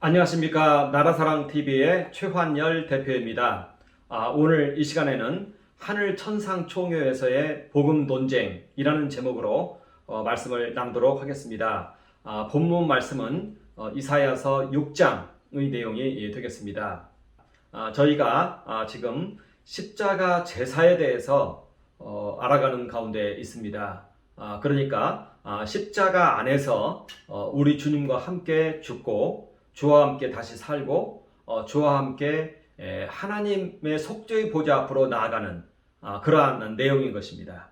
안녕하십니까. 나라사랑TV의 최환열 대표입니다. 오늘 이 시간에는 하늘천상총회에서의 복음논쟁이라는 제목으로 말씀을 나누도록 하겠습니다. 본문 말씀은 이사야서 6장의 내용이 되겠습니다. 저희가 지금 십자가 제사에 대해서 알아가는 가운데 있습니다. 그러니까 십자가 안에서 우리 주님과 함께 죽고 주와 함께 다시 살고 주와 함께 하나님의 속죄의 보좌 앞으로 나아가는 그러한 내용인 것입니다.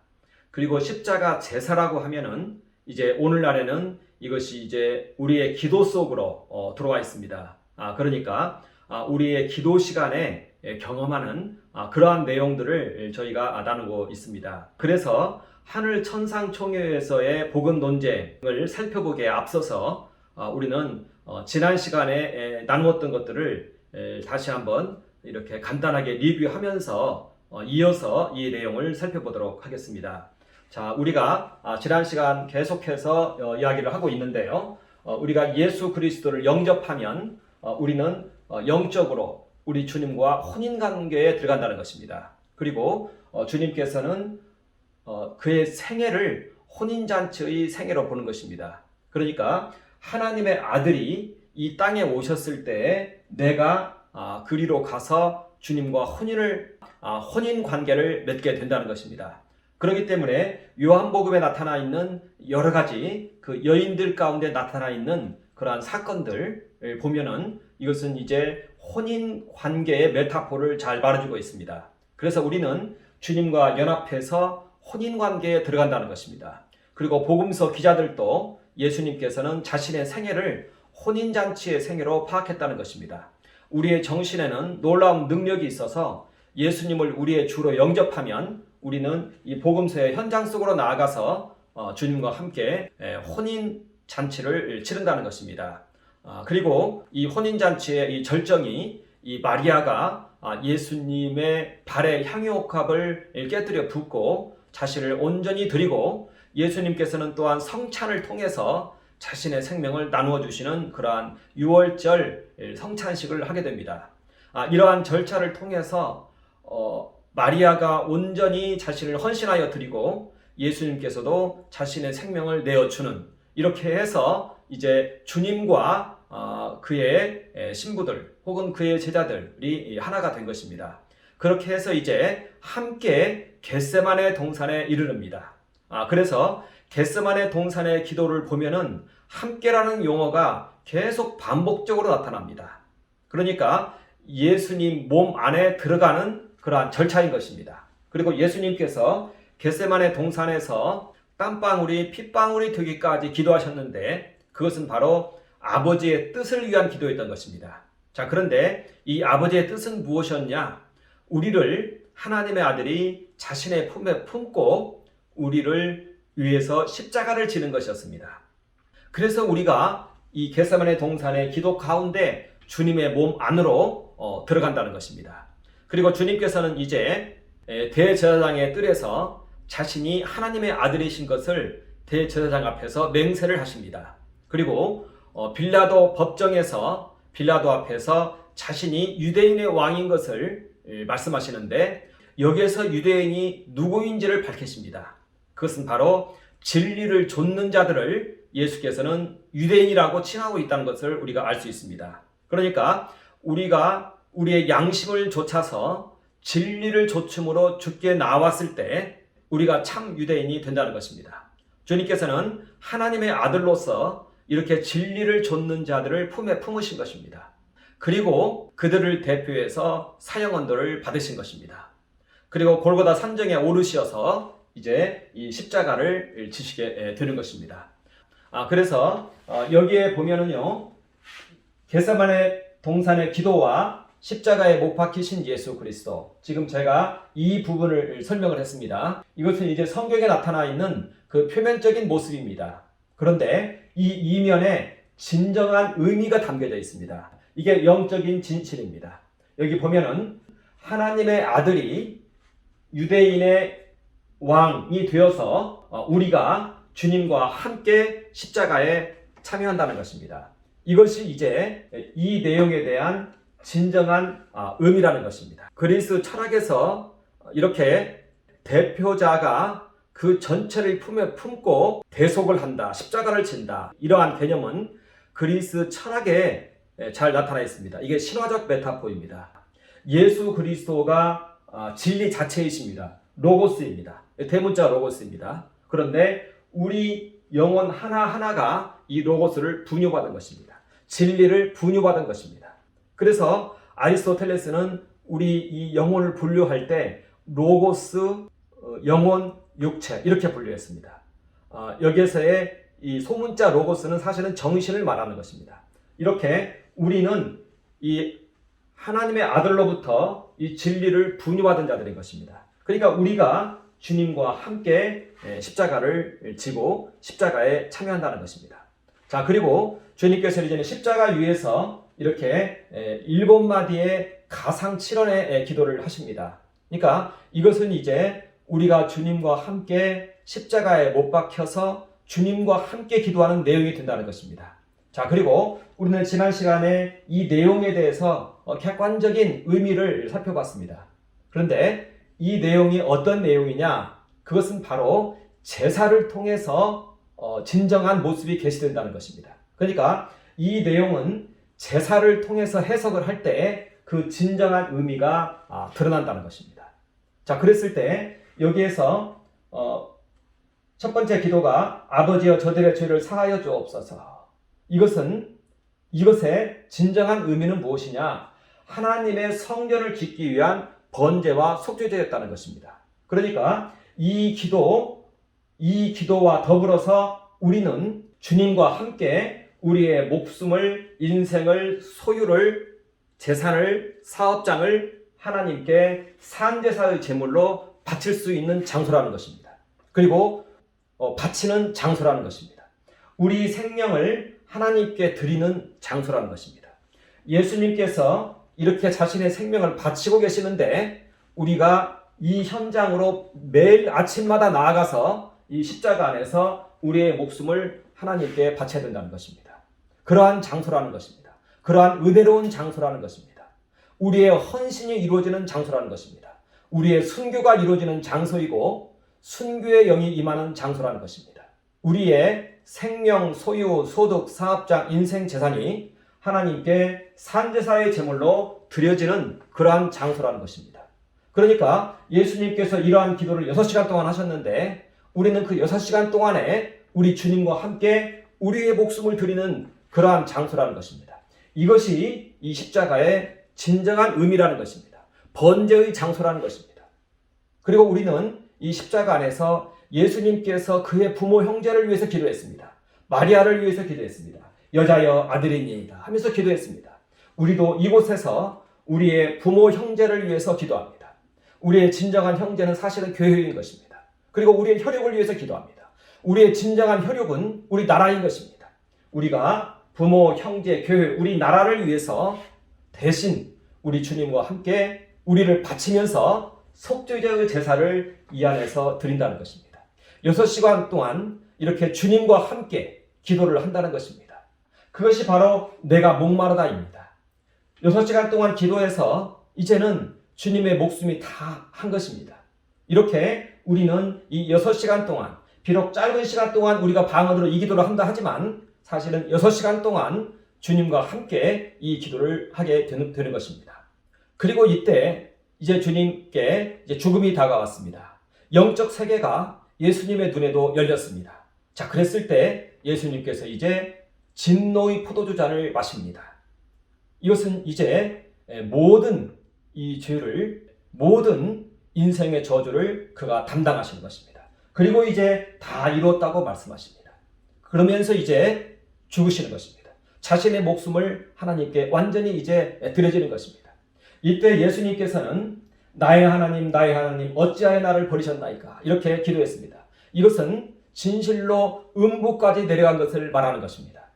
그리고 십자가 제사라고 하면은 이제 오늘날에는 이것이 이제 우리의 기도 속으로 들어와 있습니다. 그러니까 우리의 기도 시간에 경험하는 그러한 내용들을 저희가 나누고 있습니다. 그래서 하늘 천상 총회에서의 복음 논쟁을 살펴보기에 앞서서 우리는 지난 시간에 나누었던 것들을 다시 한번 이렇게 간단하게 리뷰하면서 이어서 이 내용을 살펴보도록 하겠습니다. 자, 우리가 지난 시간 계속해서 이야기를 하고 있는데요. 우리가 예수 그리스도를 영접하면 우리는 영적으로 우리 주님과 혼인관계에 들어간다는 것입니다. 그리고 주님께서는 그의 생애를 혼인잔치의 생애로 보는 것입니다. 그러니까 하나님의 아들이 이 땅에 오셨을 때 내가 그리로 가서 주님과 혼인 관계를 맺게 된다는 것입니다. 그렇기 때문에 요한복음에 나타나 있는 여러 가지 그 여인들 가운데 나타나 있는 그러한 사건들을 보면은 이것은 이제 혼인 관계의 메타포를 잘 말해주고 있습니다. 그래서 우리는 주님과 연합해서 혼인 관계에 들어간다는 것입니다. 그리고 복음서 기자들도 예수님께서는 자신의 생애를 혼인잔치의 생애로 파악했다는 것입니다. 우리의 정신에는 놀라운 능력이 있어서 예수님을 우리의 주로 영접하면 우리는 이 복음서의 현장 속으로 나아가서 주님과 함께 혼인잔치를 치른다는 것입니다. 그리고 이 혼인잔치의 이 절정이 이 마리아가 예수님의 발에 향유옥합을 깨뜨려 붓고 자신을 온전히 드리고 예수님께서는 또한 성찬을 통해서 자신의 생명을 나누어 주시는 그러한 유월절 성찬식을 하게 됩니다. 이러한 절차를 통해서 마리아가 온전히 자신을 헌신하여 드리고 예수님께서도 자신의 생명을 내어주는, 이렇게 해서 이제 주님과 그의 신부들 혹은 그의 제자들이 하나가 된 것입니다. 그렇게 해서 이제 함께 겟세마네 동산에 이르릅니다. 그래서 겟세마네 동산의 기도를 보면은 함께라는 용어가 계속 반복적으로 나타납니다. 그러니까 예수님 몸 안에 들어가는 그러한 절차인 것입니다. 그리고 예수님께서 겟세마네 동산에서 땀방울이 핏방울이 되기까지 기도하셨는데 그것은 바로 아버지의 뜻을 위한 기도였던 것입니다. 자, 그런데 이 아버지의 뜻은 무엇이었냐? 우리를 하나님의 아들이 자신의 품에 품고 우리를 위해서 십자가를 지는 것이었습니다. 그래서 우리가 이 겟세마네 동산의 기도 가운데 주님의 몸 안으로 들어간다는 것입니다. 그리고 주님께서는 이제 대제사장의 뜰에서 자신이 하나님의 아들이신 것을 대제사장 앞에서 맹세를 하십니다. 그리고 빌라도 법정에서 빌라도 앞에서 자신이 유대인의 왕인 것을 말씀하시는데 여기에서 유대인이 누구인지를 밝히십니다. 그것은 바로 진리를 좇는 자들을 예수께서는 유대인이라고 칭하고 있다는 것을 우리가 알 수 있습니다. 그러니까 우리가 우리의 양심을 좇아서 진리를 좇음으로 주께 나왔을 때 우리가 참 유대인이 된다는 것입니다. 주님께서는 하나님의 아들로서 이렇게 진리를 좇는 자들을 품에 품으신 것입니다. 그리고 그들을 대표해서 사형언도를 받으신 것입니다. 그리고 골고다 산정에 오르셔서 이제 이 십자가를 지시게 되는 것입니다. 그래서 여기에 보면은요, 겟세마네 동산의 기도와 십자가에 못 박히신 예수 그리스도, 지금 제가 이 부분을 설명을 했습니다. 이것은 이제 성경에 나타나 있는 그 표면적인 모습입니다. 그런데 이 이면에 진정한 의미가 담겨져 있습니다. 이게 영적인 진실입니다. 여기 보면은 하나님의 아들이 유대인의 왕이 되어서 우리가 주님과 함께 십자가에 참여한다는 것입니다. 이것이 이제 이 내용에 대한 진정한 의미라는 것입니다. 그리스 철학에서 이렇게 대표자가 그 전체를 품에 품고 대속을 한다, 십자가를 진다, 이러한 개념은 그리스 철학에 잘 나타나 있습니다. 이게 신화적 메타포입니다. 예수 그리스도가 진리 자체이십니다. 로고스입니다. 대문자 로고스입니다. 그런데 우리 영혼 하나하나가 이 로고스를 분유받은 것입니다. 진리를 분유받은 것입니다. 그래서 아리스토텔레스는 우리 이 영혼을 분류할 때 로고스, 영혼, 육체 이렇게 분류했습니다. 여기에서의 이 소문자 로고스는 사실은 정신을 말하는 것입니다. 이렇게 우리는 이 하나님의 아들로부터 이 진리를 분유받은 자들인 것입니다. 그러니까 우리가 주님과 함께 십자가를 지고 십자가에 참여한다는 것입니다. 자, 그리고 주님께서 이제는 십자가 위에서 이렇게 7마디의 가상 7원의 기도를 하십니다. 그러니까 이것은 이제 우리가 주님과 함께 십자가에 못 박혀서 주님과 함께 기도하는 내용이 된다는 것입니다. 자, 그리고 우리는 지난 시간에 이 내용에 대해서 객관적인 의미를 살펴봤습니다. 그런데 이 내용이 어떤 내용이냐? 그것은 바로 제사를 통해서 진정한 모습이 계시된다는 것입니다. 그러니까 이 내용은 제사를 통해서 해석을 할 때 그 진정한 의미가 드러난다는 것입니다. 자, 그랬을 때 여기에서 첫 번째 기도가 아버지여 저들의 죄를 사하여 주옵소서. 이것의 진정한 의미는 무엇이냐? 하나님의 성전을 짓기 위한 번제와 속죄제였다는 것입니다. 그러니까 이 기도와 더불어서 우리는 주님과 함께 우리의 목숨을, 인생을, 소유를, 재산을, 사업장을 하나님께 산제사의 제물로 바칠 수 있는 장소라는 것입니다. 그리고 바치는 장소라는 것입니다. 우리 생명을 하나님께 드리는 장소라는 것입니다. 예수님께서 이렇게 자신의 생명을 바치고 계시는데 우리가 이 현장으로 매일 아침마다 나아가서 이 십자가 안에서 우리의 목숨을 하나님께 바쳐야 된다는 것입니다. 그러한 장소라는 것입니다. 그러한 은혜로운 장소라는 것입니다. 우리의 헌신이 이루어지는 장소라는 것입니다. 우리의 순교가 이루어지는 장소이고 순교의 영이 임하는 장소라는 것입니다. 우리의 생명, 소유, 소득, 사업장, 인생, 재산이 하나님께 산제사의 제물로 드려지는 그러한 장소라는 것입니다. 그러니까 예수님께서 이러한 기도를 6시간 동안 하셨는데 우리는 그 6시간 동안에 우리 주님과 함께 우리의 목숨을 드리는 그러한 장소라는 것입니다. 이것이 이 십자가의 진정한 의미라는 것입니다. 번제의 장소라는 것입니다. 그리고 우리는 이 십자가 안에서 예수님께서 그의 부모 형제를 위해서 기도했습니다. 마리아를 위해서 기도했습니다. 여자여 아들이니이다 하면서 기도했습니다. 우리도 이곳에서 우리의 부모 형제를 위해서 기도합니다. 우리의 진정한 형제는 사실은 교회인 것입니다. 그리고 우리의 혈육을 위해서 기도합니다. 우리의 진정한 혈육은 우리 나라인 것입니다. 우리가 부모, 형제, 교회, 우리 나라를 위해서 대신 우리 주님과 함께 우리를 바치면서 속죄제의 제사를 이 안에서 드린다는 것입니다. 6시간 동안 이렇게 주님과 함께 기도를 한다는 것입니다. 그것이 바로 내가 목마르다입니다. 6시간 동안 기도해서 이제는 주님의 목숨이 다 한 것입니다. 이렇게 우리는 이 6시간 동안 비록 짧은 시간 동안 우리가 방언으로 이 기도를 한다 하지만 사실은 6시간 동안 주님과 함께 이 기도를 하게 되는 것입니다. 그리고 이때 이제 주님께 이제 죽음이 다가왔습니다. 영적 세계가 예수님의 눈에도 열렸습니다. 자, 그랬을 때 예수님께서 이제 진노의 포도주 잔을 마십니다. 이것은 이제 모든 이 죄를, 모든 인생의 저주를 그가 담당하시는 것입니다. 그리고 이제 다 이루었다고 말씀하십니다. 그러면서 이제 죽으시는 것입니다. 자신의 목숨을 하나님께 완전히 이제 드려지는 것입니다. 이때 예수님께서는 나의 하나님 어찌하여 나를 버리셨나이까 이렇게 기도했습니다. 이것은 진실로 음부까지 내려간 것을 말하는 것입니다.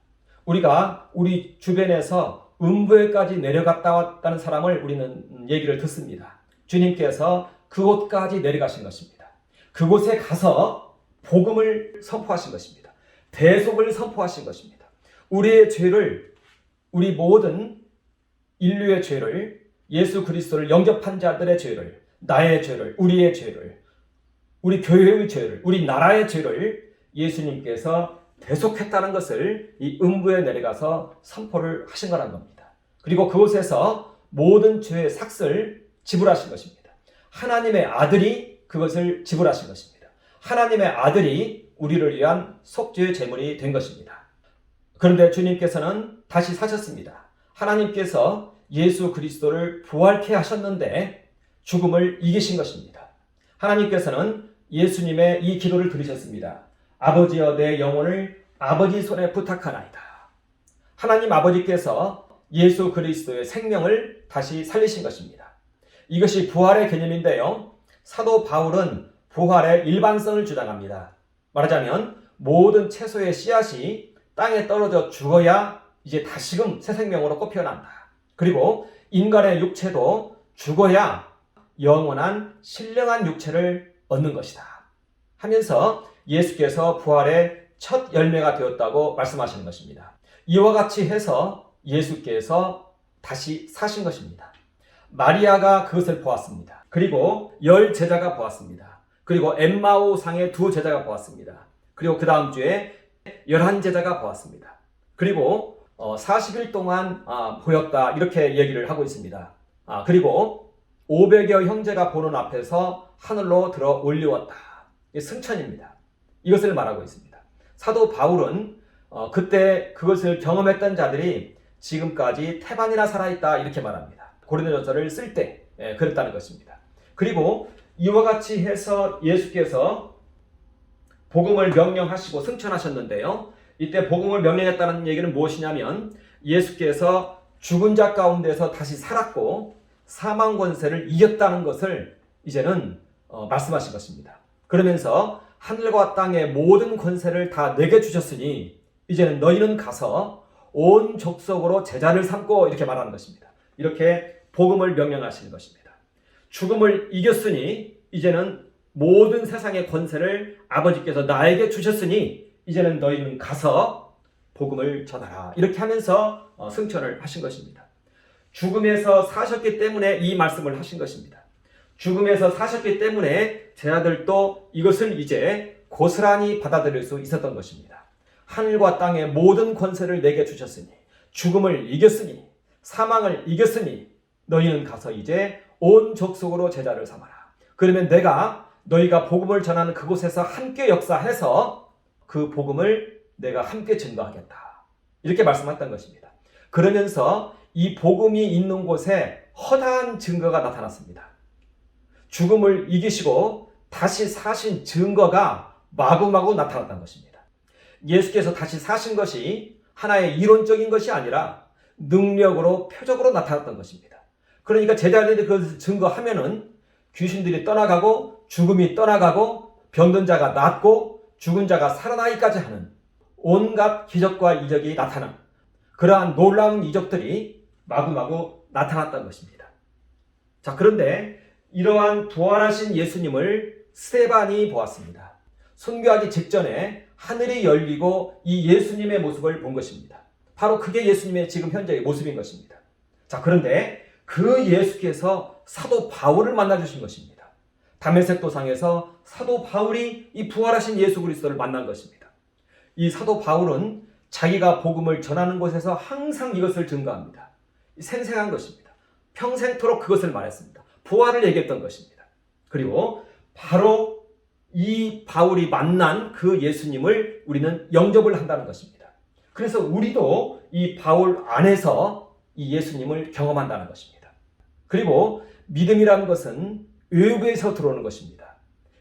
우리가 우리 주변에서 음부에까지 내려갔다 왔다는 사람을 우리는 얘기를 듣습니다. 주님께서 그곳까지 내려가신 것입니다. 그곳에 가서 복음을 선포하신 것입니다. 대속을 선포하신 것입니다. 우리의 죄를 우리 모든 인류의 죄를, 예수 그리스도를 영접한 자들의 죄를, 나의 죄를, 우리의 죄를, 우리 교회의 죄를, 우리 나라의 죄를 예수님께서 대속했다는 것을 이 음부에 내려가서 선포를 하신 거란 겁니다. 그리고 그곳에서 모든 죄의 삭을 지불하신 것입니다. 하나님의 아들이 그것을 지불하신 것입니다. 하나님의 아들이 우리를 위한 속죄의 제물이 된 것입니다. 그런데 주님께서는 다시 사셨습니다. 하나님께서 예수 그리스도를 부활케 하셨는데 죽음을 이기신 것입니다. 하나님께서는 예수님의 이 기도를 들으셨습니다. 아버지여, 내 영혼을 아버지 손에 부탁하나이다. 하나님 아버지께서 예수 그리스도의 생명을 다시 살리신 것입니다. 이것이 부활의 개념인데요. 사도 바울은 부활의 일반성을 주장합니다. 말하자면 모든 채소의 씨앗이 땅에 떨어져 죽어야 이제 다시금 새 생명으로 꽃피어난다. 그리고 인간의 육체도 죽어야 영원한 신령한 육체를 얻는 것이다 하면서 예수께서 부활의 첫 열매가 되었다고 말씀하시는 것입니다. 이와 같이 해서 예수께서 다시 사신 것입니다. 마리아가 그것을 보았습니다. 그리고 10 제자가 보았습니다. 그리고 엠마오상의 2 제자가 보았습니다. 그리고 그 다음 주에 11 제자가 보았습니다. 그리고 40일 동안 보였다 이렇게 얘기를 하고 있습니다. 그리고 500여 형제가 보는 앞에서 하늘로 들어 올리웠다. 승천입니다. 이것을 말하고 있습니다. 사도 바울은 그때 그것을 경험했던 자들이 지금까지 태반이나 살아있다 이렇게 말합니다. 고린도전서를 쓸 때 그랬다는 것입니다. 그리고 이와 같이 해서 예수께서 복음을 명령하시고 승천하셨는데요. 이때 복음을 명령했다는 얘기는 무엇이냐면 예수께서 죽은 자 가운데서 다시 살았고 사망 권세를 이겼다는 것을 이제는 말씀하신 것입니다. 그러면서 하늘과 땅의 모든 권세를 다 내게 주셨으니 이제는 너희는 가서 온 족속으로 제자를 삼고 이렇게 말하는 것입니다. 이렇게 복음을 명령하시는 것입니다. 죽음을 이겼으니 이제는 모든 세상의 권세를 아버지께서 나에게 주셨으니 이제는 너희는 가서 복음을 전하라. 이렇게 하면서 승천을 하신 것입니다. 죽음에서 사셨기 때문에 이 말씀을 하신 것입니다. 죽음에서 사셨기 때문에 제 아들도 이것을 이제 고스란히 받아들일 수 있었던 것입니다. 하늘과 땅의 모든 권세를 내게 주셨으니 죽음을 이겼으니 사망을 이겼으니 너희는 가서 이제 온 족속으로 제자를 삼아라. 그러면 내가 너희가 복음을 전하는 그곳에서 함께 역사해서 그 복음을 내가 함께 증거하겠다. 이렇게 말씀했던 것입니다. 그러면서 이 복음이 있는 곳에 허다한 증거가 나타났습니다. 죽음을 이기시고 다시 사신 증거가 마구마구 나타났던 것입니다. 예수께서 다시 사신 것이 하나의 이론적인 것이 아니라 능력으로 표적으로 나타났던 것입니다. 그러니까 제자들이 그것을 증거하면은 귀신들이 떠나가고 죽음이 떠나가고 병든 자가 낫고 죽은 자가 살아나기까지 하는 온갖 기적과 이적이 나타난 그러한 놀라운 이적들이 마구마구 나타났던 것입니다. 자, 그런데 이러한 부활하신 예수님을 스데반이 보았습니다. 순교하기 직전에 하늘이 열리고 이 예수님의 모습을 본 것입니다. 바로 그게 예수님의 지금 현재의 모습인 것입니다. 자, 그런데 그 예수께서 사도 바울을 만나주신 것입니다. 다메섹 도상에서 사도 바울이 이 부활하신 예수 그리스도를 만난 것입니다. 이 사도 바울은 자기가 복음을 전하는 곳에서 항상 이것을 증거합니다. 생생한 것입니다. 평생토록 그것을 말했습니다. 부활을 얘기했던 것입니다. 그리고 바로 이 바울이 만난 그 예수님을 우리는 영접을 한다는 것입니다. 그래서 우리도 이 바울 안에서 이 예수님을 경험한다는 것입니다. 그리고 믿음이라는 것은 외부에서 들어오는 것입니다.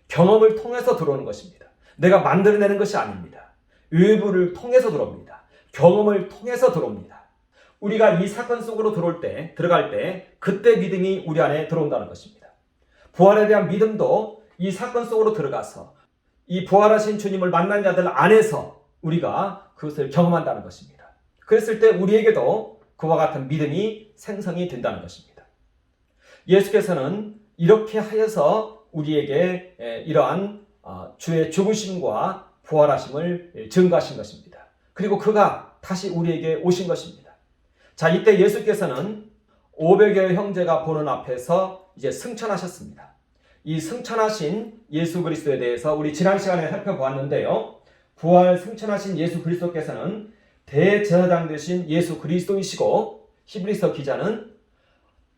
경험을 통해서 들어오는 것입니다. 내가 만들어내는 것이 아닙니다. 외부를 통해서 들어옵니다. 경험을 통해서 들어옵니다. 우리가 이 사건 속으로 들어갈 때 그때 믿음이 우리 안에 들어온다는 것입니다. 부활에 대한 믿음도 이 사건 속으로 들어가서 이 부활하신 주님을 만난 자들 안에서 우리가 그것을 경험한다는 것입니다. 그랬을 때 우리에게도 그와 같은 믿음이 생성이 된다는 것입니다. 예수께서는 이렇게 하여서 우리에게 이러한 주의 죽으심과 부활하심을 증거하신 것입니다. 그리고 그가 다시 우리에게 오신 것입니다. 자, 이때 예수께서는 500여 형제가 보는 앞에서 이제 승천하셨습니다. 이 승천하신 예수 그리스도에 대해서 우리 지난 시간에 살펴보았는데요. 부활 승천하신 예수 그리스도께서는 대제사장 되신 예수 그리스도이시고, 히브리서 기자는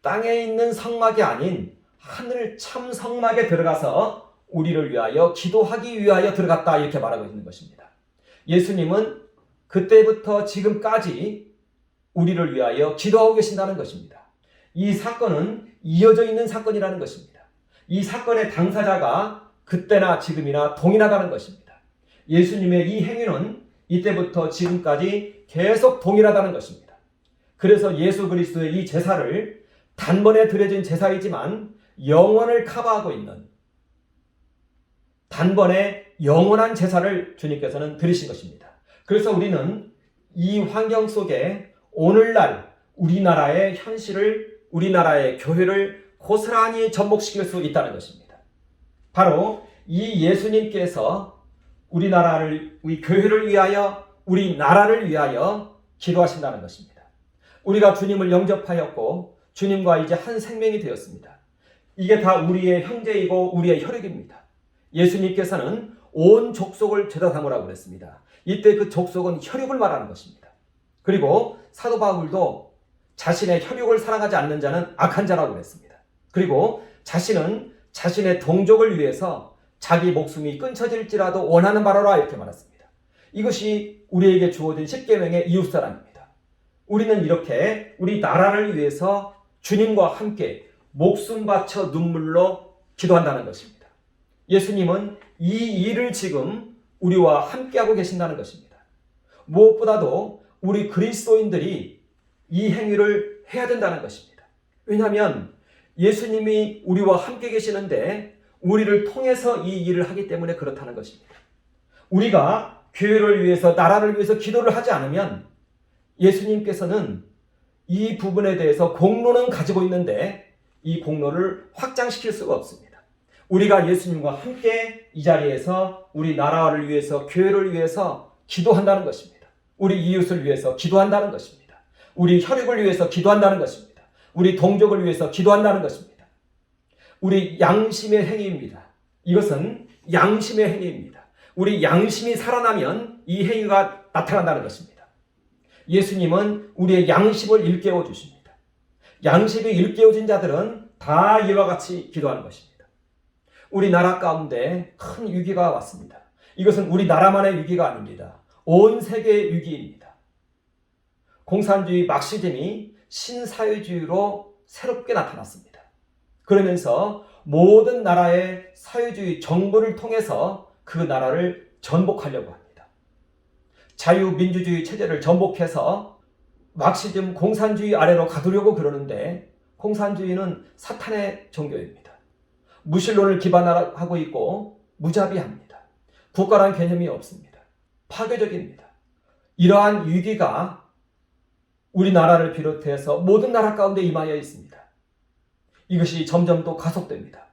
땅에 있는 성막이 아닌 하늘 참 성막에 들어가서 우리를 위하여 기도하기 위하여 들어갔다, 이렇게 말하고 있는 것입니다. 예수님은 그때부터 지금까지 우리를 위하여 기도하고 계신다는 것입니다. 이 사건은 이어져 있는 사건이라는 것입니다. 이 사건의 당사자가 그때나 지금이나 동일하다는 것입니다. 예수님의 이 행위는 이때부터 지금까지 계속 동일하다는 것입니다. 그래서 예수 그리스도의 이 제사를 단번에 드려진 제사이지만 영원을 커버하고 있는, 단번에 영원한 제사를 주님께서는 드리신 것입니다. 그래서 우리는 이 환경 속에 오늘날 우리나라의 현실을, 우리나라의 교회를 고스란히 접목시킬 수 있다는 것입니다. 바로 이 예수님께서 우리나라를, 우리 교회를 위하여, 우리 나라를 위하여 기도하신다는 것입니다. 우리가 주님을 영접하였고 주님과 이제 한 생명이 되었습니다. 이게 다 우리의 형제이고 우리의 혈육입니다. 예수님께서는 온 족속을 죄다 담으라고 그랬습니다. 이때 그 족속은 혈육을 말하는 것입니다. 그리고 사도 바울도 자신의 혈육을 사랑하지 않는 자는 악한 자라고 그랬습니다. 그리고 자신은 자신의 동족을 위해서 자기 목숨이 끊쳐질지라도 원하는 바로라, 이렇게 말했습니다. 이것이 우리에게 주어진 십계명의 이웃사랑입니다. 우리는 이렇게 우리 나라를 위해서 주님과 함께 목숨 바쳐 눈물로 기도한다는 것입니다. 예수님은 이 일을 지금 우리와 함께하고 계신다는 것입니다. 무엇보다도 우리 그리스도인들이 이 행위를 해야 된다는 것입니다. 왜냐하면 예수님이 우리와 함께 계시는데 우리를 통해서 이 일을 하기 때문에 그렇다는 것입니다. 우리가 교회를 위해서, 나라를 위해서 기도를 하지 않으면 예수님께서는 이 부분에 대해서 공로는 가지고 있는데 이 공로를 확장시킬 수가 없습니다. 우리가 예수님과 함께 이 자리에서 우리 나라를 위해서, 교회를 위해서 기도한다는 것입니다. 우리 이웃을 위해서 기도한다는 것입니다. 우리 혈육을 위해서 기도한다는 것입니다. 우리 동족을 위해서 기도한다는 것입니다. 우리 양심의 행위입니다. 이것은 양심의 행위입니다. 우리 양심이 살아나면 이 행위가 나타난다는 것입니다. 예수님은 우리의 양심을 일깨워 주십니다. 양심이 일깨워진 자들은 다 이와 같이 기도하는 것입니다. 우리나라 가운데 큰 위기가 왔습니다. 이것은 우리나라만의 위기가 아닙니다. 온 세계의 위기입니다. 공산주의 막시즘이 신사회주의로 새롭게 나타났습니다. 그러면서 모든 나라의 사회주의 정부를 통해서 그 나라를 전복하려고 합니다. 자유민주주의 체제를 전복해서 막시즘 공산주의 아래로 가두려고 그러는데, 공산주의는 사탄의 종교입니다. 무신론을 기반하고 있고 무자비합니다. 국가란 개념이 없습니다. 파괴적입니다. 이러한 위기가 우리나라를 비롯해서 모든 나라 가운데 임하여 있습니다. 이것이 점점 또 가속됩니다.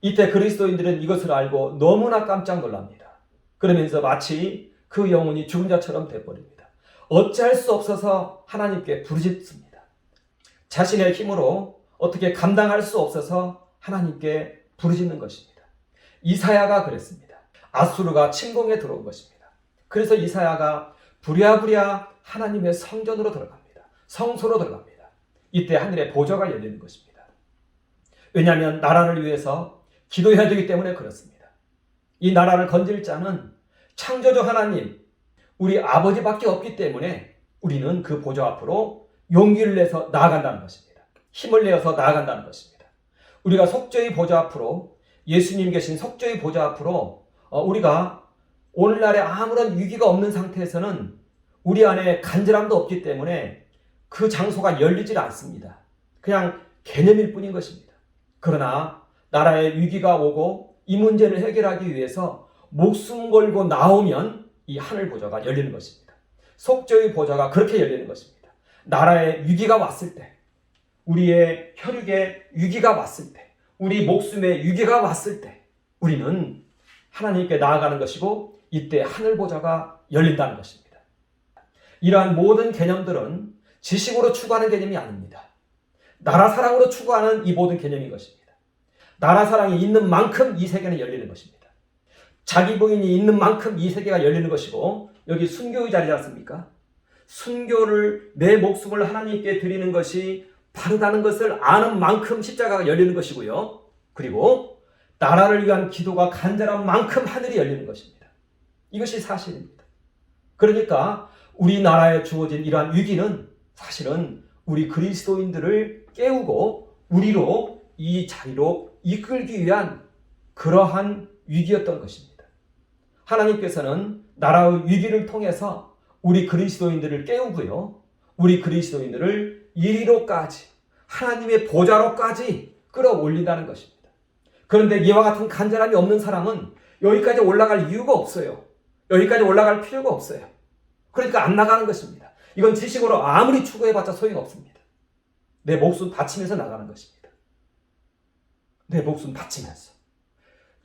이때 그리스도인들은 이것을 알고 너무나 깜짝 놀랍니다. 그러면서 마치 그 영혼이 죽은 자처럼 되어버립니다. 어찌할 수 없어서 하나님께 부르짖습니다. 자신의 힘으로 어떻게 감당할 수 없어서 하나님께 부르짖는 것입니다. 이사야가 그랬습니다. 아수르가 침공에 들어온 것입니다. 그래서 이사야가 부랴부랴 하나님의 성전으로 들어갑니다. 성소로 들어갑니다. 이때 하늘의 보좌가 열리는 것입니다. 왜냐하면 나라를 위해서 기도해야 되기 때문에 그렇습니다. 이 나라를 건질 자는 창조주 하나님, 우리 아버지밖에 없기 때문에 우리는 그 보좌 앞으로 용기를 내서 나아간다는 것입니다. 힘을 내어서 나아간다는 것입니다. 우리가 속죄의 보좌 앞으로, 예수님 계신 속죄의 보좌 앞으로 우리가 오늘날에 아무런 위기가 없는 상태에서는 우리 안에 간절함도 없기 때문에 그 장소가 열리질 않습니다. 그냥 개념일 뿐인 것입니다. 그러나 나라에 위기가 오고 이 문제를 해결하기 위해서 목숨 걸고 나오면 이 하늘 보좌가 열리는 것입니다. 속죄의 보좌가 그렇게 열리는 것입니다. 나라에 위기가 왔을 때, 우리의 혈육에 위기가 왔을 때, 우리 목숨에 위기가 왔을 때 우리는 하나님께 나아가는 것이고 이때 하늘 보좌가 열린다는 것입니다. 이러한 모든 개념들은 지식으로 추구하는 개념이 아닙니다. 나라 사랑으로 추구하는 이 모든 개념인 것입니다. 나라 사랑이 있는 만큼 이 세계는 열리는 것입니다. 자기 부인이 있는 만큼 이 세계가 열리는 것이고, 여기 순교의 자리지 않습니까? 순교를, 내 목숨을 하나님께 드리는 것이 바르다는 것을 아는 만큼 십자가가 열리는 것이고요. 그리고 나라를 위한 기도가 간절한 만큼 하늘이 열리는 것입니다. 이것이 사실입니다. 그러니까 우리나라에 주어진 이러한 위기는 사실은 우리 그리스도인들을 깨우고 우리로 이 자리로 이끌기 위한 그러한 위기였던 것입니다. 하나님께서는 나라의 위기를 통해서 우리 그리스도인들을 깨우고요, 우리 그리스도인들을 이리로까지, 하나님의 보좌로까지 끌어올린다는 것입니다. 그런데 이와 같은 간절함이 없는 사람은 여기까지 올라갈 이유가 없어요. 여기까지 올라갈 필요가 없어요. 그러니까 안 나가는 것입니다. 이건 지식으로 아무리 추구해봤자 소용없습니다. 내 목숨 바치면서 나가는 것입니다. 내 목숨 바치면서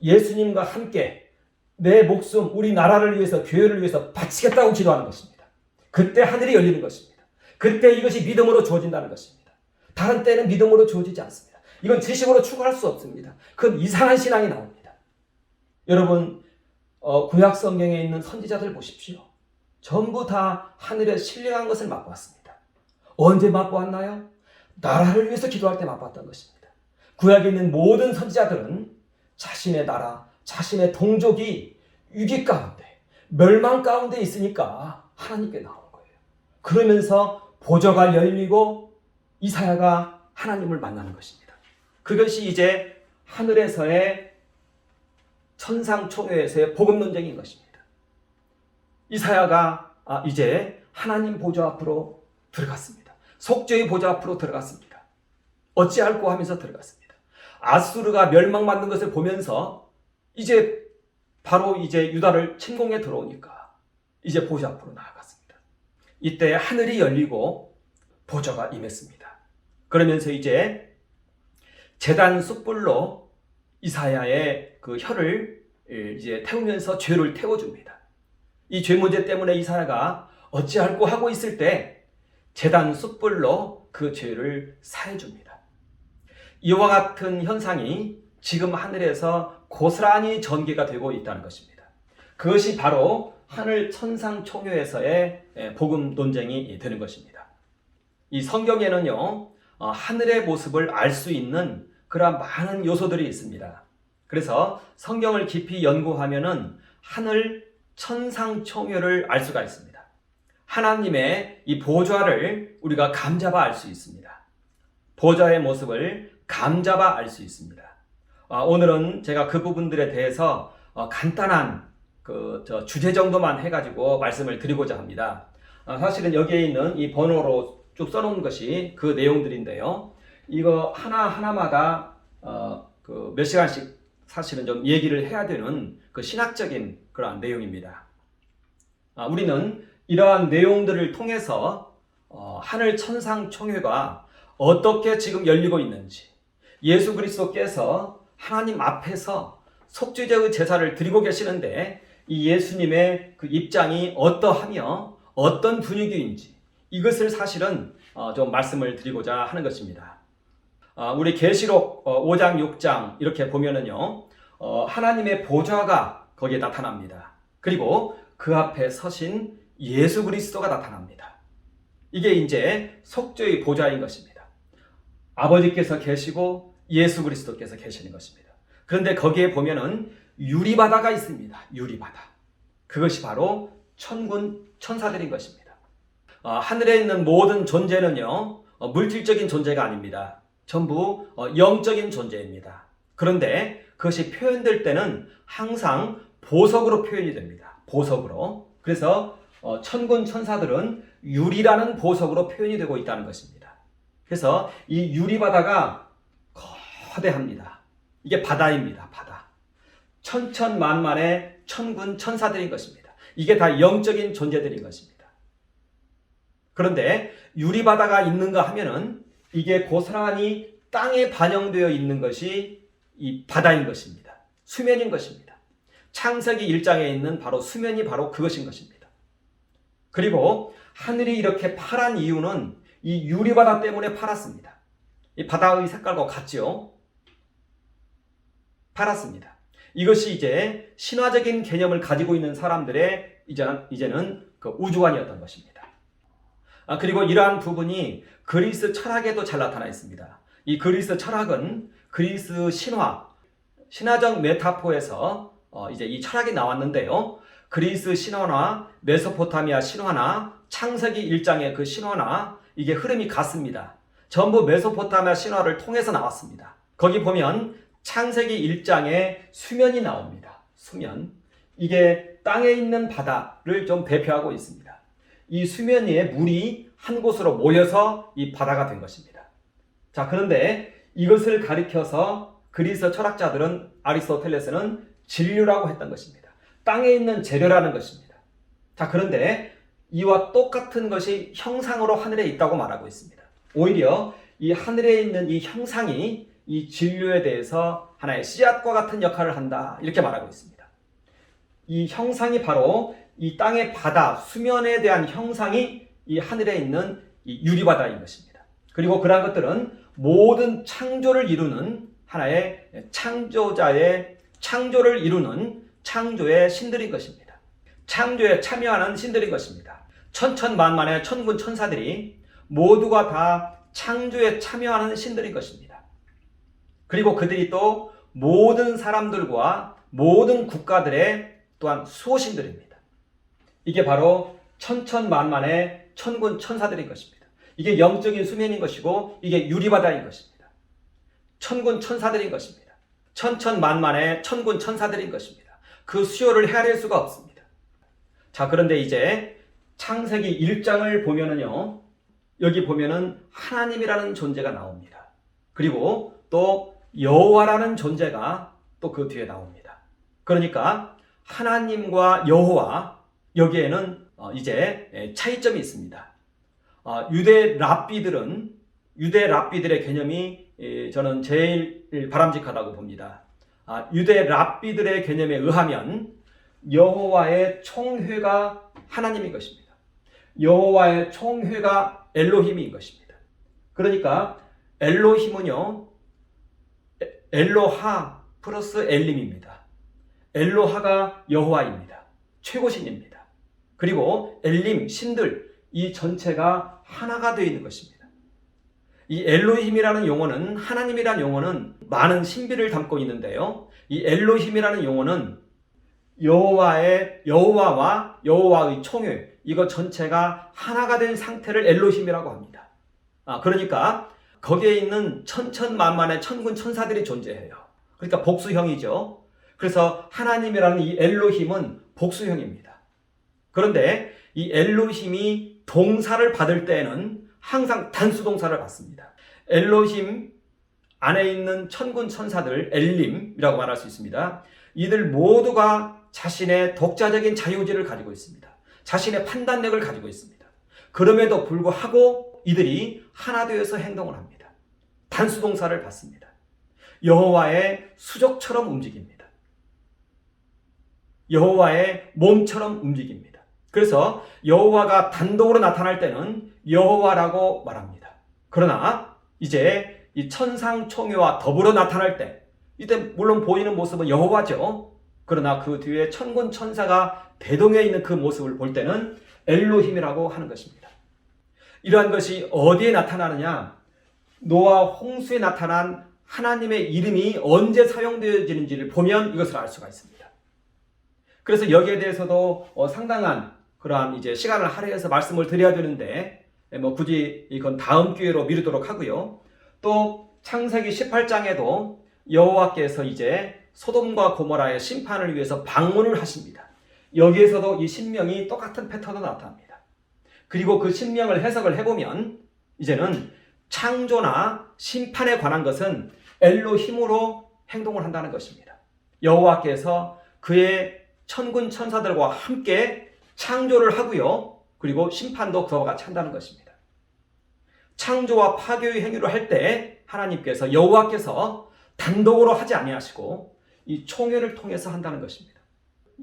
예수님과 함께 내 목숨, 우리 나라를 위해서, 교회를 위해서 바치겠다고 기도하는 것입니다. 그때 하늘이 열리는 것입니다. 그때 이것이 믿음으로 주어진다는 것입니다. 다른 때는 믿음으로 주어지지 않습니다. 이건 지식으로 추구할 수 없습니다. 그건 이상한 신앙이 나옵니다. 여러분, 구약 성경에 있는 선지자들 보십시오. 전부 다 하늘에 신령한 것을 맛보았습니다. 언제 맛보았나요? 나라를 위해서 기도할 때 맛보았던 것입니다. 구약에 있는 모든 선지자들은 자신의 나라, 자신의 동족이 위기 가운데, 멸망 가운데 있으니까 하나님께 나오는 거예요. 그러면서 보좌가 열리고 이사야가 하나님을 만나는 것입니다. 그것이 이제 하늘에서의 천상총회에서의 복음 논쟁인 것입니다. 이사야가 이제 하나님 보좌 앞으로 들어갔습니다. 속죄의 보좌 앞으로 들어갔습니다. 어찌할꼬 하면서 들어갔습니다. 아수르가 멸망받는 것을 보면서 이제 바로 이제 유다를 침공해 들어오니까 이제 보좌 앞으로 나아갔습니다. 이때 하늘이 열리고 보좌가 임했습니다. 그러면서 이제 제단 숯불로 이사야의 그 혀를 이제 태우면서 죄를 태워줍니다. 이 죄 문제 때문에 이사야가 어찌할꼬 하고 있을 때 제단 숯불로 그 죄를 사해줍니다. 이와 같은 현상이 지금 하늘에서 고스란히 전개가 되고 있다는 것입니다. 그것이 바로 하늘 천상총회에서의 복음 논쟁이 되는 것입니다. 이 성경에는요, 하늘의 모습을 알 수 있는 그러한 많은 요소들이 있습니다. 그래서 성경을 깊이 연구하면은 하늘 천상총회를 알 수가 있습니다. 하나님의 이 보좌를 우리가 감잡아 알 수 있습니다. 보좌의 모습을 감잡아 알 수 있습니다. 오늘은 제가 그 부분들에 대해서 간단한 주제 정도만 해가지고 말씀을 드리고자 합니다. 사실은 여기에 있는 이 번호로 쭉 써놓은 것이 그 내용들인데요. 이거 하나하나마다 몇 시간씩 사실은 좀 얘기를 해야 되는 그 신학적인 그러한 내용입니다. 우리는 이러한 내용들을 통해서 하늘 천상 총회가 어떻게 지금 열리고 있는지, 예수 그리스도께서 하나님 앞에서 속죄제의 제사를 드리고 계시는데 이 예수님의 그 입장이 어떠하며 어떤 분위기인지, 이것을 사실은 좀 말씀을 드리고자 하는 것입니다. 우리 계시록 5장 6장 이렇게 보면은요, 하나님의 보좌가 거기에 나타납니다. 그리고 그 앞에 서신 예수 그리스도가 나타납니다. 이게 이제 속죄의 보좌인 것입니다. 아버지께서 계시고 예수 그리스도께서 계시는 것입니다. 그런데 거기에 보면은 유리바다가 있습니다. 유리바다. 그것이 바로 천군 천사들인 것입니다. 하늘에 있는 모든 존재는요, 물질적인 존재가 아닙니다. 전부 영적인 존재입니다. 그런데 그것이 표현될 때는 항상 보석으로 표현이 됩니다. 보석으로. 그래서 천군 천사들은 유리라는 보석으로 표현이 되고 있다는 것입니다. 그래서 이 유리바다가 거대합니다. 이게 바다입니다. 바다. 천천만만의 천군 천사들인 것입니다. 이게 다 영적인 존재들인 것입니다. 그런데 유리바다가 있는가 하면은 이게 고스란히 땅에 반영되어 있는 것이 이 바다인 것입니다. 수면인 것입니다. 창세기 1장에 있는 바로 수면이 바로 그것인 것입니다. 그리고 하늘이 이렇게 파란 이유는 이 유리바다 때문에 팔았습니다. 이 바다의 색깔과 같죠? 팔았습니다. 이것이 이제 신화적인 개념을 가지고 있는 사람들의 이제는 그 우주관이었던 것입니다. 그리고 이러한 부분이 그리스 철학에도 잘 나타나 있습니다. 이 그리스 철학은 그리스 신화적 메타포에서 이제 이 철학이 나왔는데요. 그리스 신화나 메소포타미아 신화나 창세기 1장의 그 신화나 이게 흐름이 같습니다. 전부 메소포타미아 신화를 통해서 나왔습니다. 거기 보면 창세기 1장에 수면이 나옵니다. 수면. 이게 땅에 있는 바다를 좀 대표하고 있습니다. 이 수면 위에 물이 한 곳으로 모여서 이 바다가 된 것입니다. 자, 그런데 이것을 가리켜서 그리스 철학자들은 아리스토텔레스는 진류라고 했던 것입니다. 땅에 있는 재료라는 것입니다. 자, 그런데 이와 똑같은 것이 형상으로 하늘에 있다고 말하고 있습니다. 오히려 이 하늘에 있는 이 형상이 이 진류에 대해서 하나의 씨앗과 같은 역할을 한다, 이렇게 말하고 있습니다. 이 형상이 바로 이 땅의 바다, 수면에 대한 형상이 이 하늘에 있는 이 유리바다인 것입니다. 그리고 그러한 것들은 모든 창조를 이루는 하나의 창조자의 창조를 이루는 창조의 신들인 것입니다. 창조에 참여하는 신들인 것입니다. 천천만만의 천군 천사들이 모두가 다 창조에 참여하는 신들인 것입니다. 그리고 그들이 또 모든 사람들과 모든 국가들의 또한 수호신들입니다. 이게 바로 천천만만의 천군 천사들인 것입니다. 이게 영적인 수면인 것이고 이게 유리바다인 것입니다. 천군 천사들인 것입니다. 천천만만의 천군 천사들인 것입니다. 그 수요를 헤아릴 수가 없습니다. 자, 그런데 이제 창세기 1장을 보면은요, 여기 보면은 하나님이라는 존재가 나옵니다. 그리고 또 여호와라는 존재가 또 그 뒤에 나옵니다. 그러니까 하나님과 여호와, 여기에는 이제 차이점이 있습니다. 유대 랍비들의 개념이 저는 제일 바람직하다고 봅니다. 유대 랍비들의 개념에 의하면 여호와의 총회가 하나님인 것입니다. 여호와의 총회가 엘로힘인 것입니다. 그러니까 엘로힘은요, 엘로하 플러스 엘림입니다. 엘로하가 여호와입니다. 최고신입니다. 그리고 엘림, 신들, 이 전체가 하나가 되어 있는 것입니다. 이 엘로힘이라는 용어는, 하나님이라는 용어는 많은 신비를 담고 있는데요. 이 엘로힘이라는 용어는 여호와와 여호와의 총회, 이거 전체가 하나가 된 상태를 엘로힘이라고 합니다. 그러니까 거기에 있는 천천만만의 천군 천사들이 존재해요. 그러니까 복수형이죠. 그래서 하나님이라는 이 엘로힘은 복수형입니다. 그런데 이 엘로힘이 동사를 받을 때에는 항상 단수 동사를 받습니다. 엘로힘 안에 있는 천군 천사들, 엘림이라고 말할 수 있습니다. 이들 모두가 자신의 독자적인 자유의지를 가지고 있습니다. 자신의 판단력을 가지고 있습니다. 그럼에도 불구하고 이들이 하나 되어서 행동을 합니다. 단수 동사를 받습니다. 여호와의 수족처럼 움직입니다. 여호와의 몸처럼 움직입니다. 그래서 여호와가 단독으로 나타날 때는 여호와라고 말합니다. 그러나 이제 이 천상총회와 더불어 나타날 때, 이때 물론 보이는 모습은 여호와죠. 그러나 그 뒤에 천군 천사가 대동해 있는 그 모습을 볼 때는 엘로힘이라고 하는 것입니다. 이러한 것이 어디에 나타나느냐? 노아 홍수에 나타난 하나님의 이름이 언제 사용되어지는지를 보면 이것을 알 수가 있습니다. 그래서 여기에 대해서도 상당한 그러한 이제 시간을 할애해서 말씀을 드려야 되는데, 굳이 이건 다음 기회로 미루도록 하고요. 또 창세기 18장에도 여호와께서 이제 소돔과 고모라의 심판을 위해서 방문을 하십니다. 여기에서도 이 신명이 똑같은 패턴으로 나타납니다. 그리고 그 신명을 해석을 해보면 이제는 창조나 심판에 관한 것은 엘로힘으로 행동을 한다는 것입니다. 여호와께서 그의 천군 천사들과 함께 창조를 하고요. 그리고 심판도 그와 같이 한다는 것입니다. 창조와 파괴의 행위를 할 때 하나님께서, 여호와께서 단독으로 하지 아니하시고 이 총회를 통해서 한다는 것입니다.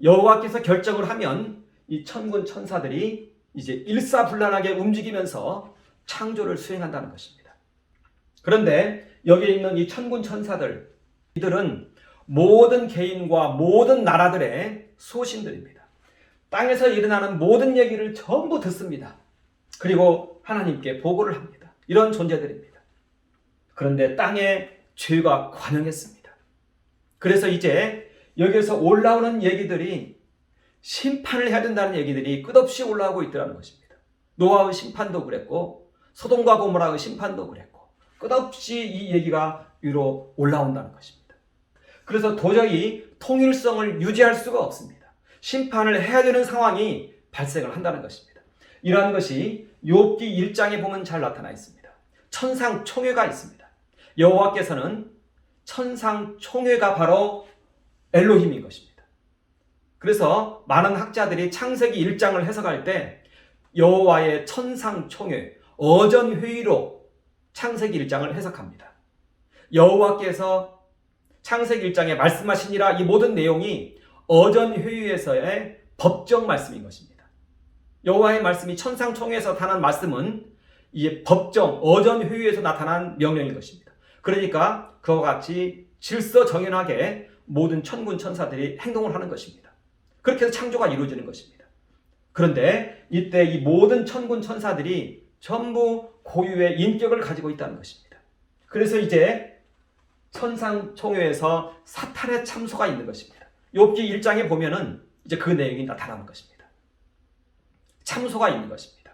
여호와께서 결정을 하면 이 천군 천사들이 이제 일사불란하게 움직이면서 창조를 수행한다는 것입니다. 그런데 여기에 있는 이 천군 천사들, 이들은 모든 개인과 모든 나라들의 소신들입니다. 땅에서 일어나는 모든 얘기를 전부 듣습니다. 그리고 하나님께 보고를 합니다. 이런 존재들입니다. 그런데 땅에 죄가 관영했습니다. 그래서 이제 여기에서 올라오는 얘기들이 심판을 해야 된다는 얘기들이 끝없이 올라오고 있더라는 것입니다. 노아의 심판도 그랬고 소돔과 고모라의 심판도 그랬고 끝없이 이 얘기가 위로 올라온다는 것입니다. 그래서 도저히 통일성을 유지할 수가 없습니다. 심판을 해야 되는 상황이 발생을 한다는 것입니다. 이러한 것이 욥기 1장에 보면 잘 나타나 있습니다. 천상총회가 있습니다. 여호와께서는 천상총회가 바로 엘로힘인 것입니다. 그래서 많은 학자들이 창세기 1장을 해석할 때 여호와의 천상총회, 어전회의로 창세기 1장을 해석합니다. 여호와께서 창세기 1장에 말씀하시니라, 이 모든 내용이 어전회의에서의 법정 말씀인 것입니다. 여호와의 말씀이 천상총회에서 나타난 말씀은 이 법정, 어전회의에서 나타난 명령인 것입니다. 그러니까 그와 같이 질서정연하게 모든 천군 천사들이 행동을 하는 것입니다. 그렇게 해서 창조가 이루어지는 것입니다. 그런데 이때 이 모든 천군 천사들이 전부 고유의 인격을 가지고 있다는 것입니다. 그래서 이제 천상총회에서 사탄의 참소가 있는 것입니다. 욥기 1장에 보면은 이제 그 내용이 나타나는 것입니다. 참소가 있는 것입니다.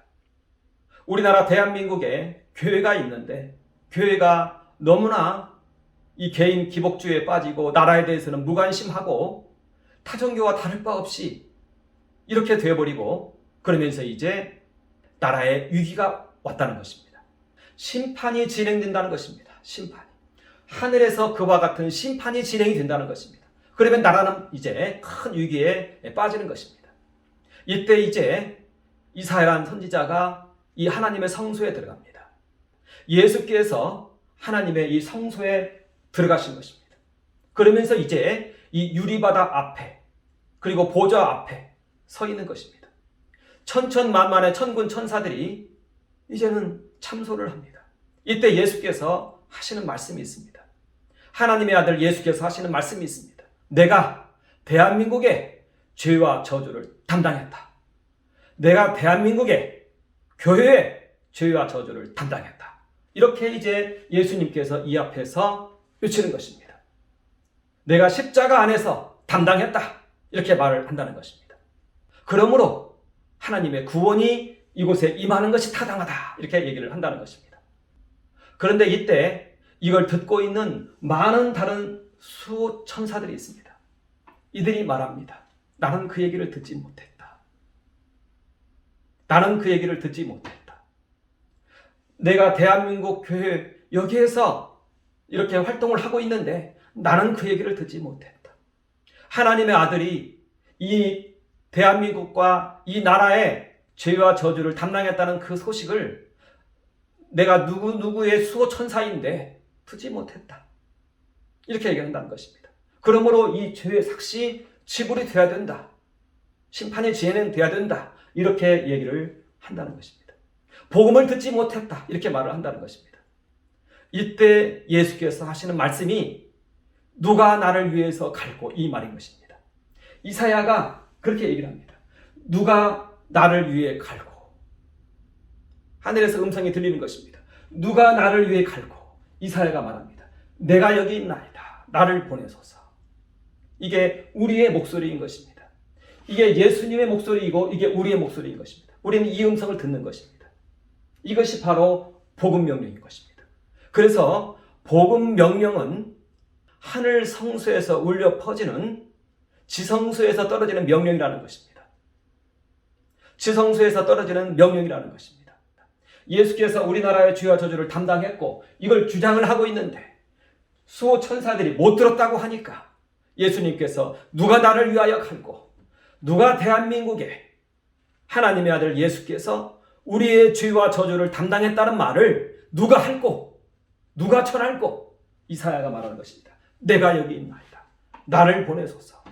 우리나라 대한민국에 교회가 있는데 교회가 너무나 이 개인 기복주의에 빠지고 나라에 대해서는 무관심하고 타종교와 다를 바 없이 이렇게 되어버리고 그러면서 이제 나라에 위기가 왔다는 것입니다. 심판이 진행된다는 것입니다. 심판이. 하늘에서 그와 같은 심판이 진행이 된다는 것입니다. 그러면 나라는 이제 큰 위기에 빠지는 것입니다. 이때 이제 이사야라는 선지자가 이 하나님의 성소에 들어갑니다. 예수께서 하나님의 이 성소에 들어가신 것입니다. 그러면서 이제 이 유리바다 앞에 그리고 보좌 앞에 서 있는 것입니다. 천천만만의 천군 천사들이 이제는 참소를 합니다. 이때 예수께서 하시는 말씀이 있습니다. 하나님의 아들 예수께서 하시는 말씀이 있습니다. 내가 대한민국의 죄와 저주를 담당했다. 내가 대한민국의 교회의 죄와 저주를 담당했다. 이렇게 이제 예수님께서 이 앞에서 외치는 것입니다. 내가 십자가 안에서 담당했다. 이렇게 말을 한다는 것입니다. 그러므로 하나님의 구원이 이곳에 임하는 것이 타당하다. 이렇게 얘기를 한다는 것입니다. 그런데 이때 이걸 듣고 있는 많은 다른 수천사들이 있습니다. 이들이 말합니다. 나는 그 얘기를 듣지 못했다. 나는 그 얘기를 듣지 못했다. 내가 대한민국 교회 여기에서 이렇게 활동을 하고 있는데 나는 그 얘기를 듣지 못했다. 하나님의 아들이 이 대한민국과 이 나라의 죄와 저주를 담당했다는 그 소식을 내가 누구의 수호천사인데 듣지 못했다. 이렇게 얘기한다는 것입니다. 그러므로 이 죄의 삭시 지불이 돼야 된다. 심판이 진행돼야 된다. 이렇게 얘기를 한다는 것입니다. 복음을 듣지 못했다. 이렇게 말을 한다는 것입니다. 이때 예수께서 하시는 말씀이 누가 나를 위해서 갈고 이 말인 것입니다. 이사야가 그렇게 얘기를 합니다. 누가 나를 위해 갈고. 하늘에서 음성이 들리는 것입니다. 누가 나를 위해 갈고. 이사야가 말합니다. 내가 여기 있나이다. 나를 보내소서. 이게 우리의 목소리인 것입니다. 이게 예수님의 목소리이고 이게 우리의 목소리인 것입니다. 우리는 이 음성을 듣는 것입니다. 이것이 바로 복음 명령인 것입니다. 그래서 복음 명령은 하늘 성소에서 울려 퍼지는 지성소에서 떨어지는 명령이라는 것입니다. 지성소에서 떨어지는 명령이라는 것입니다. 예수께서 우리나라의 죄와 저주를 담당했고 이걸 주장을 하고 있는데 수호 천사들이 못 들었다고 하니까 예수님께서 누가 나를 위하여 갈고 누가 대한민국에 하나님의 아들 예수께서 우리의 죄와 저주를 담당했다는 말을 누가 할고 누가 전할고 이사야가 말하는 것입니다. 내가 여기 있나이다. 나를 보내소서.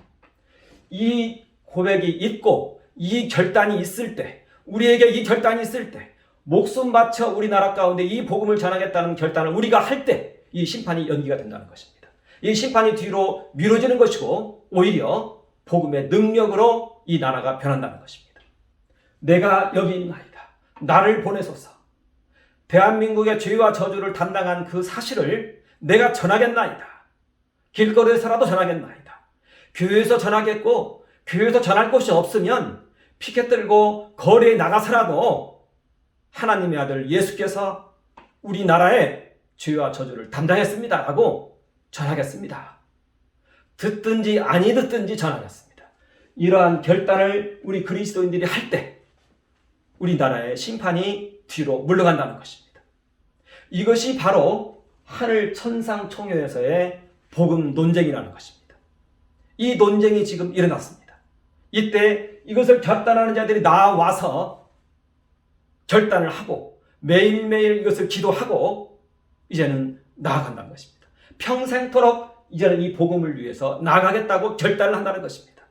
이 고백이 있고 이 결단이 있을 때 우리에게 이 결단이 있을 때 목숨 바쳐 우리나라 가운데 이 복음을 전하겠다는 결단을 우리가 할 때 이 심판이 연기가 된다는 것입니다. 이 심판이 뒤로 미뤄지는 것이고 오히려 복음의 능력으로 이 나라가 변한다는 것입니다. 내가 여기 있나이다. 나를 보내소서. 대한민국의 죄와 저주를 담당한 그 사실을 내가 전하겠나이다. 길거리에서라도 전하겠나이다. 교회에서 전하겠고 교회에서 전할 곳이 없으면 피켓 들고 거리에 나가서라도 하나님의 아들 예수께서 우리나라의 죄와 저주를 담당했습니다 라고 전하겠습니다. 듣든지 아니 듣든지 전하겠습니다. 이러한 결단을 우리 그리스도인들이 할 때 우리나라의 심판이 뒤로 물러간다는 것입니다. 이것이 바로 하늘 천상 총회에서의 복음 논쟁이라는 것입니다. 이 논쟁이 지금 일어났습니다. 이때 이것을 결단하는 자들이 나와서 결단을 하고 매일매일 이것을 기도하고 이제는 나아간다는 것입니다. 평생토록 이제는 이 복음을 위해서 나아가겠다고 결단을 한다는 것입니다.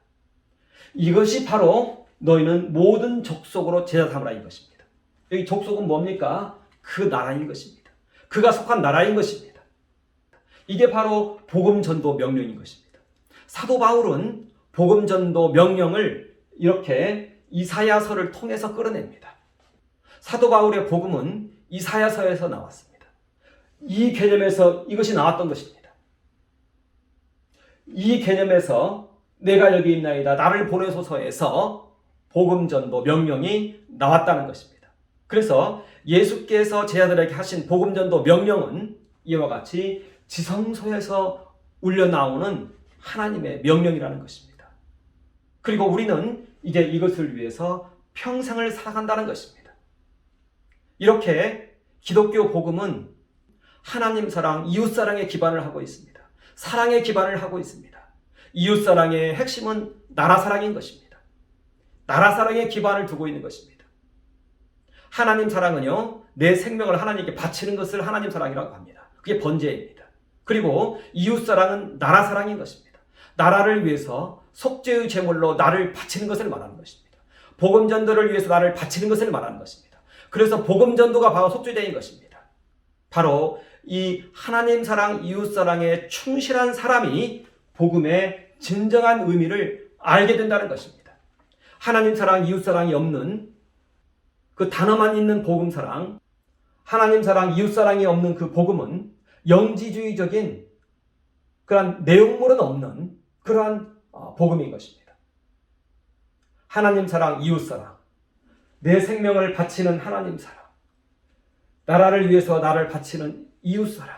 이것이 바로 너희는 모든 족속으로 제자 삼으라 이 것입니다. 여기 족속은 뭡니까? 그 나라인 것입니다. 그가 속한 나라인 것입니다. 이게 바로 복음 전도 명령인 것입니다. 사도 바울은 복음 전도 명령을 이렇게 이사야서를 통해서 끌어냅니다. 사도 바울의 복음은 이사야서에서 나왔습니다. 이 개념에서 이것이 나왔던 것입니다. 이 개념에서 내가 여기 있나이다 나를 보내소서에서 복음 전도 명령이 나왔다는 것입니다. 그래서 예수께서 제자들에게 하신 복음 전도 명령은 이와 같이 지성소에서 울려나오는 하나님의 명령이라는 것입니다. 그리고 우리는 이제 이것을 위해서 평생을 살아간다는 것입니다. 이렇게 기독교 복음은 하나님 사랑, 이웃 사랑에 기반을 하고 있습니다. 사랑에 기반을 하고 있습니다. 이웃 사랑의 핵심은 나라 사랑인 것입니다. 나라 사랑에 기반을 두고 있는 것입니다. 하나님 사랑은요, 내 생명을 하나님께 바치는 것을 하나님 사랑이라고 합니다. 그게 번제입니다. 그리고 이웃 사랑은 나라 사랑인 것입니다. 나라를 위해서 속죄의 제물로 나를 바치는 것을 말하는 것입니다. 복음 전도를 위해서 나를 바치는 것을 말하는 것입니다. 그래서 복음 전도가 바로 속죄제인 것입니다. 바로 이 하나님 사랑, 이웃 사랑에 충실한 사람이 복음의 진정한 의미를 알게 된다는 것입니다. 하나님 사랑, 이웃 사랑이 없는 그 단어만 있는 복음 사랑, 하나님 사랑, 이웃 사랑이 없는 그 복음은 영지주의적인 그러한 내용물은 없는 그러한 복음인 것입니다. 하나님 사랑, 이웃 사랑, 내 생명을 바치는 하나님 사랑, 나라를 위해서 나를 바치는 이웃 사랑,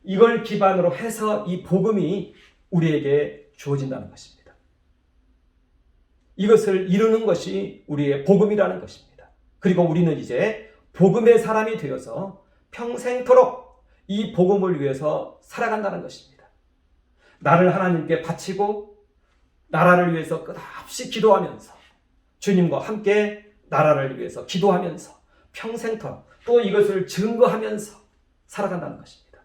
이걸 기반으로 해서 이 복음이 우리에게 주어진다는 것입니다. 이것을 이루는 것이 우리의 복음이라는 것입니다. 그리고 우리는 이제 복음의 사람이 되어서 평생토록 이 복음을 위해서 살아간다는 것입니다. 나를 하나님께 바치고 나라를 위해서 끝없이 기도하면서 주님과 함께 나라를 위해서 기도하면서 평생토록 또 이것을 증거하면서 살아간다는 것입니다.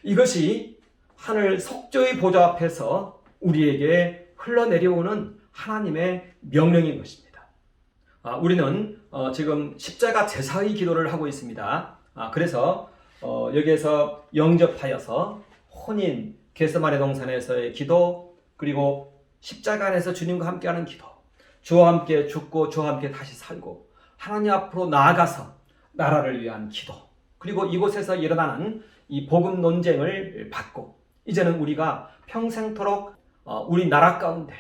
이것이 하늘 속죄의 보좌 앞에서 우리에게 흘러내려오는 하나님의 명령인 것입니다. 우리는 지금 십자가 제사의 기도를 하고 있습니다. 그래서 여기에서 영접하여서 혼인, 겟세마네 동산에서의 기도, 그리고 십자가 안에서 주님과 함께하는 기도, 주와 함께 죽고 주와 함께 다시 살고 하나님 앞으로 나아가서 나라를 위한 기도, 그리고 이곳에서 일어나는 이 복음 논쟁을 받고 이제는 우리가 평생토록 우리 나라 가운데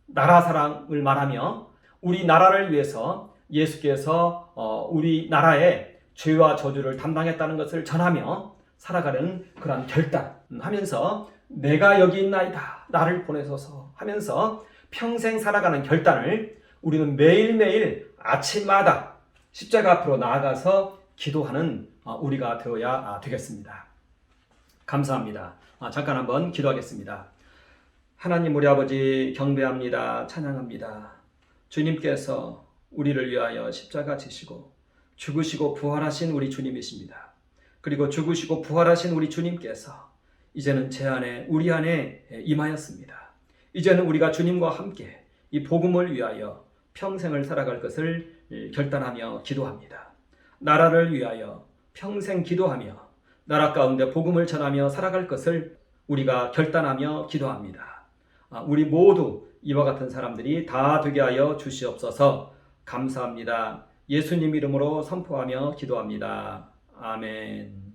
나라 사랑을 말하며 우리 나라를 위해서 예수께서 우리 나라의 죄와 저주를 담당했다는 것을 전하며 살아가는 그러한 결단하면서 내가 여기 있나이다 나를 보내소서 하면서 평생 살아가는 결단을 우리는 매일매일 아침마다 십자가 앞으로 나아가서 기도하는 우리가 되어야 되겠습니다. 감사합니다. 잠깐 한번 기도하겠습니다. 하나님 우리 아버지 경배합니다. 찬양합니다. 주님께서 우리를 위하여 십자가 지시고 죽으시고 부활하신 우리 주님이십니다. 그리고 죽으시고 부활하신 우리 주님께서 이제는 제 안에 우리 안에 임하였습니다. 이제는 우리가 주님과 함께 이 복음을 위하여 평생을 살아갈 것을 결단하며 기도합니다. 나라를 위하여 평생 기도하며 나라 가운데 복음을 전하며 살아갈 것을 우리가 결단하며 기도합니다. 우리 모두 이와 같은 사람들이 다 되게 하여 주시옵소서. 감사합니다. 예수님 이름으로 선포하며 기도합니다. 아멘.